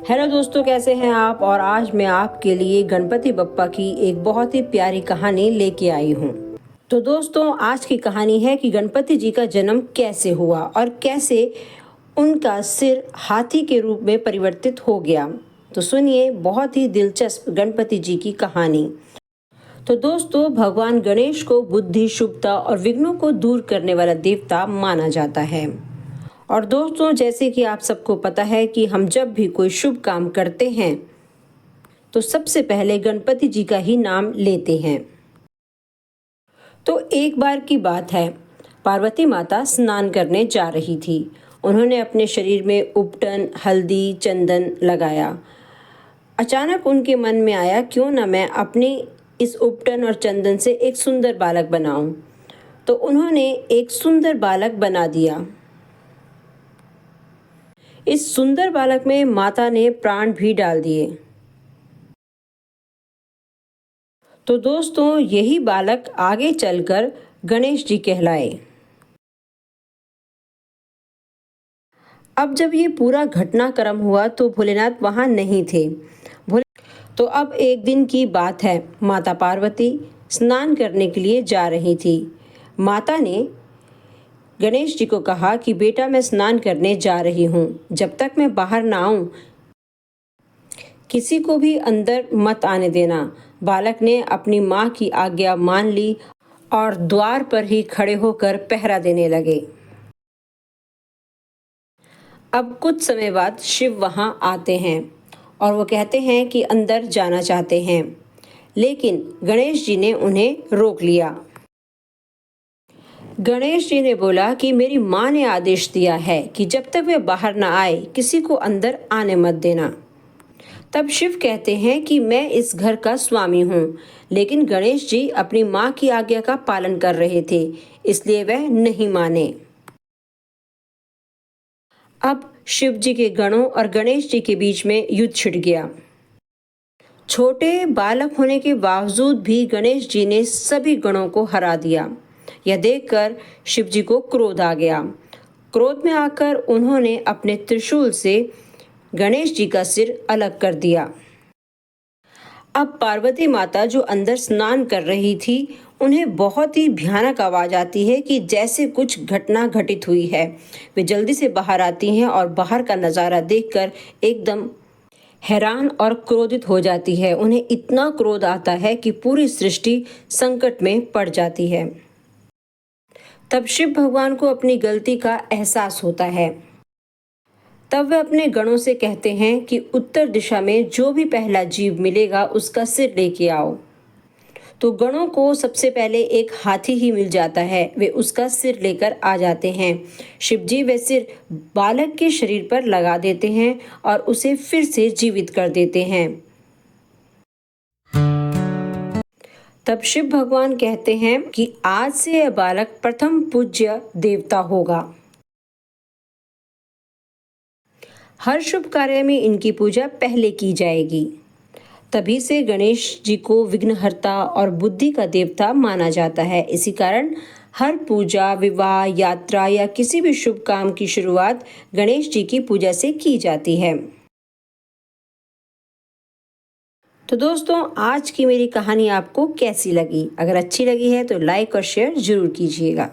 Hello दोस्तों, कैसे हैं आप। और आज मैं आपके लिए गणपति बप्पा की एक बहुत ही प्यारी कहानी लेके आई हूँ। तो दोस्तों, आज की कहानी है कि गणपति जी का जन्म कैसे हुआ और कैसे उनका सिर हाथी के रूप में परिवर्तित हो गया। तो सुनिए बहुत ही दिलचस्प गणपति जी की कहानी। तो दोस्तों, भगवान गणेश को बुद्धि, शुभता और विघ्नों को दूर करने वाला देवता माना जाता है। और दोस्तों, जैसे कि आप सबको पता है कि हम जब भी कोई शुभ काम करते हैं तो सबसे पहले गणपति जी का ही नाम लेते हैं। तो एक बार की बात है, पार्वती माता स्नान करने जा रही थी। उन्होंने अपने शरीर में उपटन, हल्दी, चंदन लगाया। अचानक उनके मन में आया, क्यों ना मैं अपने इस उपटन और चंदन से एक सुंदर बालक बनाऊं। तो उन्होंने एक सुंदर बालक बना दिया। इस सुंदर बालक में माता ने प्राण भी डाल दिए। तो दोस्तों, यही बालक आगे चलकर गणेश जी कहलाए। अब जब ये पूरा घटनाक्रम हुआ तो भोलेनाथ वहां नहीं थे। तो अब एक दिन की बात है, माता पार्वती स्नान करने के लिए जा रही थी। माता ने गणेश जी को कहा कि बेटा, मैं स्नान करने जा रही हूँ, जब तक मैं बाहर ना आऊं किसी को भी अंदर मत आने देना। बालक ने अपनी माँ की आज्ञा मान ली और द्वार पर ही खड़े होकर पहरा देने लगे। अब कुछ समय बाद शिव वहां आते हैं और वो कहते हैं कि अंदर जाना चाहते हैं, लेकिन गणेश जी ने उन्हें रोक लिया। गणेश जी ने बोला कि मेरी माँ ने आदेश दिया है कि जब तक वे बाहर ना आए किसी को अंदर आने मत देना। तब शिव कहते हैं कि मैं इस घर का स्वामी हूँ, लेकिन गणेश जी अपनी माँ की आज्ञा का पालन कर रहे थे, इसलिए वह नहीं माने। अब शिव जी के गणों और गणेश जी के बीच में युद्ध छिड़ गया। छोटे बालक होने के बावजूद भी गणेश जी ने सभी गणों को हरा दिया। यह देखकर शिव जी को क्रोध आ गया। क्रोध में आकर उन्होंने अपने त्रिशूल से गणेश जी का सिर अलग कर दिया। अब पार्वती माता जो अंदर स्नान कर रही थी, उन्हें बहुत ही भयानक आवाज आती है कि जैसे कुछ घटना घटित हुई है। वे जल्दी से बाहर आती हैं और बाहर का नज़ारा देखकर एकदम हैरान और क्रोधित हो जाती है। उन्हें इतना क्रोध आता है कि पूरी सृष्टि संकट में पड़ जाती है। तब शिव भगवान को अपनी गलती का एहसास होता है। तब वे अपने गणों से कहते हैं कि उत्तर दिशा में जो भी पहला जीव मिलेगा उसका सिर लेके आओ। तो गणों को सबसे पहले एक हाथी ही मिल जाता है। वे उसका सिर लेकर आ जाते हैं। शिवजी वह सिर बालक के शरीर पर लगा देते हैं और उसे फिर से जीवित कर देते हैं। तब शिव भगवान कहते हैं कि आज से यह बालक प्रथम पूज्य देवता होगा। हर शुभ कार्य में इनकी पूजा पहले की जाएगी। तभी से गणेश जी को विघ्नहर्ता और बुद्धि का देवता माना जाता है। इसी कारण हर पूजा, विवाह, यात्रा या किसी भी शुभ काम की शुरुआत गणेश जी की पूजा से की जाती है। तो दोस्तों, आज की मेरी कहानी आपको कैसी लगी? अगर अच्छी लगी है तो लाइक और शेयर जरूर कीजिएगा।